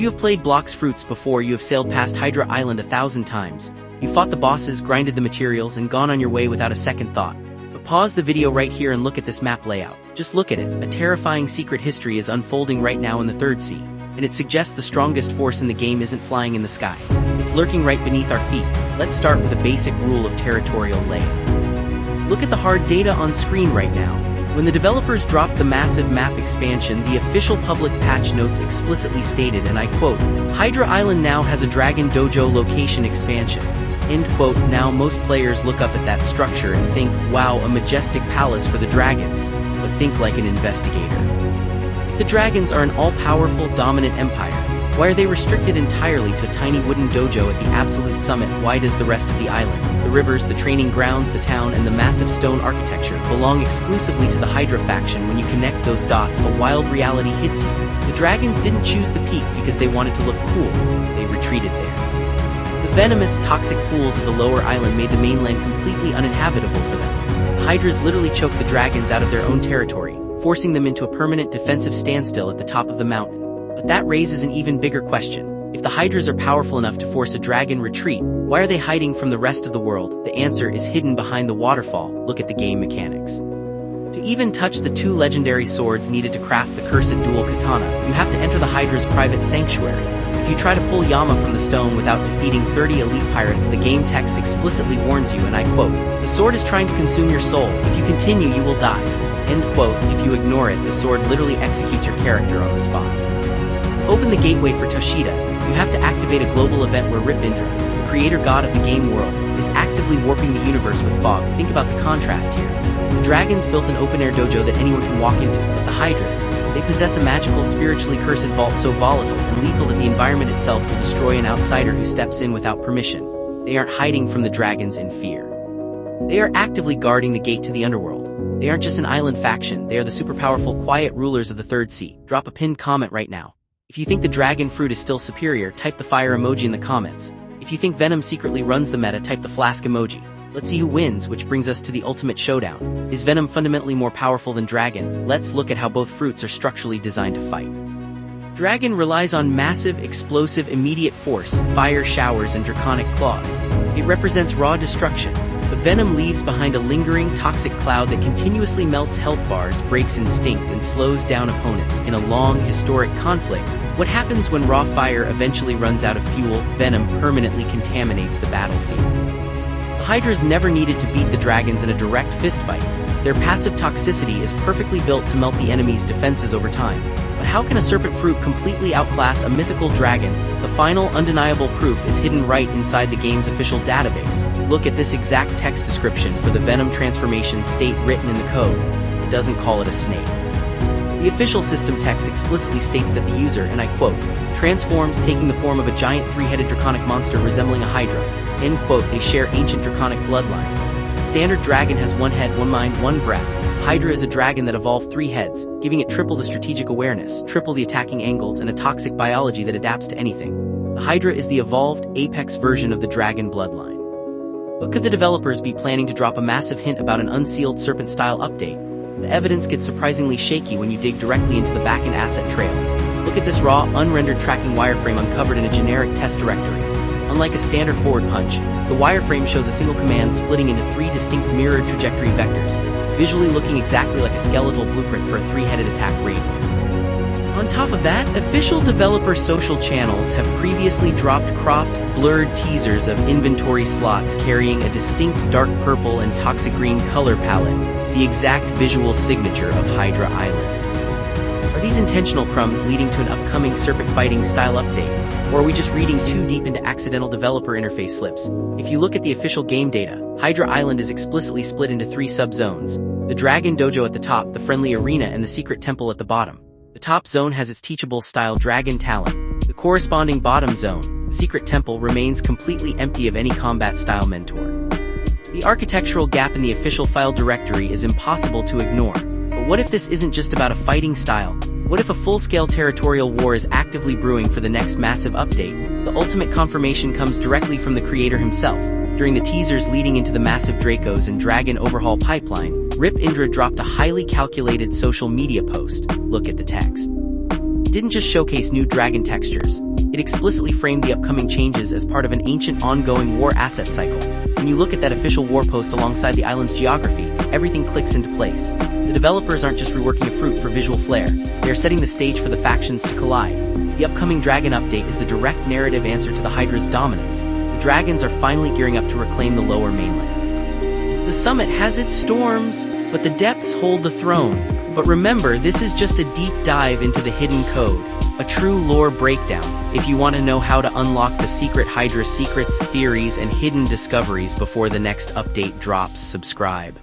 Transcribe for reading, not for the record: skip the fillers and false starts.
you have played Blox Fruits before, you have sailed past Hydra Island 1,000 times. You fought the bosses, grinded the materials, and gone on your way without a second thought. But pause the video right here and look at this map layout. Just look at it. A terrifying secret history is unfolding right now in the Third Sea, and it suggests the strongest force in the game isn't flying in the sky. It's lurking right beneath our feet. Let's start with a basic rule of territorial layout. Look at the hard data on screen right now. When the developers dropped the massive map expansion, the official public patch notes explicitly stated, and I quote, "Hydra Island now has a Dragon Dojo location expansion." End quote. Now most players look up at that structure and think, wow, a majestic palace for the dragons. But think like an investigator. If the dragons are an all-powerful, dominant empire, why are they restricted entirely to a tiny wooden dojo at the absolute summit? Why does the rest of the island, the rivers, the training grounds, the town, and the massive stone architecture belong exclusively to the Hydra faction? When you connect those dots, a wild reality hits you. The dragons didn't choose the peak because they wanted to look cool. They retreated there. The venomous, toxic pools of the lower island made the mainland completely uninhabitable for them. The Hydras literally choked the dragons out of their own territory, forcing them into a permanent defensive standstill at the top of the mountain. But that raises an even bigger question. If the Hydras are powerful enough to force a dragon retreat, why are they hiding from the rest of the world? The answer is hidden behind the waterfall. Look at the game mechanics. To even touch the 2 legendary swords needed to craft the cursed dual katana, you have to enter the Hydra's private sanctuary. If you try to pull Yama from the stone without defeating 30 elite pirates, the game text explicitly warns you, and I quote, "The sword is trying to consume your soul. If you continue, you will die." End quote. If you ignore it, the sword literally executes your character on the spot. Open the gateway for Toshida. You have to activate a global event where Rip Indra, the creator god of the game world, is actively warping the universe with fog. Think about the contrast here. The dragons built an open-air dojo that anyone can walk into, but the Hydras, they possess a magical, spiritually cursed vault so volatile and lethal that the environment itself will destroy an outsider who steps in without permission. They aren't hiding from the dragons in fear. They are actively guarding the gate to the underworld. They aren't just an island faction, they are the super powerful, quiet rulers of the Third Sea. Drop a pinned comment right now. If you think the dragon fruit is still superior, type the fire emoji in the comments. If you think Venom secretly runs the meta, type the flask emoji. Let's see who wins, which brings us to the ultimate showdown. Is Venom fundamentally more powerful than Dragon? Let's look at how both fruits are structurally designed to fight. Dragon relies on massive, explosive, immediate force, fire showers, and draconic claws. It represents raw destruction. But Venom leaves behind a lingering, toxic cloud that continuously melts health bars, breaks instinct, and slows down opponents. In a long, historic conflict, what happens when raw fire eventually runs out of fuel? Venom permanently contaminates the battlefield. The Hydras never needed to beat the dragons in a direct fistfight. Their passive toxicity is perfectly built to melt the enemy's defenses over time. But how can a serpent fruit completely outclass a mythical dragon? The final, undeniable proof is hidden right inside the game's official database. Look at this exact text description for the Venom transformation state written in the code. It doesn't call it a snake. The official system text explicitly states that the user, and I quote, transforms taking the form of a giant 3-headed draconic monster resembling a Hydra. End quote. They share ancient draconic bloodlines. The standard dragon has 1 head, 1 mind, 1 breath. Hydra is a dragon that evolved 3 heads, giving it triple the strategic awareness, triple the attacking angles, and a toxic biology that adapts to anything. The Hydra is the evolved, apex version of the dragon bloodline. But could the developers be planning to drop a massive hint about an unsealed serpent-style update? The evidence gets surprisingly shaky when you dig directly into the backend asset trail. Look at this raw, unrendered tracking wireframe uncovered in a generic test directory. Unlike a standard forward punch, the wireframe shows a single command splitting into 3 distinct mirrored trajectory vectors, visually looking exactly like a skeletal blueprint for a 3-headed attack radius. On top of that, official developer social channels have previously dropped cropped, blurred teasers of inventory slots carrying a distinct dark purple and toxic green color palette, the exact visual signature of Hydra Island. Are these intentional crumbs leading to an upcoming serpent fighting style update? Or are we just reading too deep into accidental developer interface slips? If you look at the official game data, Hydra Island is explicitly split into 3 sub-zones. The Dragon Dojo at the top, the Friendly Arena, and the Secret Temple at the bottom. The top zone has its teachable-style Dragon Talent. The corresponding bottom zone, the Secret Temple, remains completely empty of any combat-style mentor. The architectural gap in the official file directory is impossible to ignore. But what if this isn't just about a fighting style? What if a full-scale territorial war is actively brewing for the next massive update? The ultimate confirmation comes directly from the creator himself. During the teasers leading into the massive Dracos and Dragon overhaul pipeline, Rip Indra dropped a highly calculated social media post. Look at the text. didn't just showcase new dragon textures. It explicitly framed the upcoming changes as part of an ancient ongoing war asset cycle. When you look at that official war post alongside the island's geography, everything clicks into place. The developers aren't just reworking a fruit for visual flair, they are setting the stage for the factions to collide. The upcoming dragon update is the direct narrative answer to the Hydra's dominance. The dragons are finally gearing up to reclaim the lower mainland. The summit has its storms, but the depths hold the throne. But remember, this is just a deep dive into the hidden code. A true lore breakdown. If you want to know how to unlock the secret Hydra secrets, theories, and hidden discoveries before the next update drops, subscribe.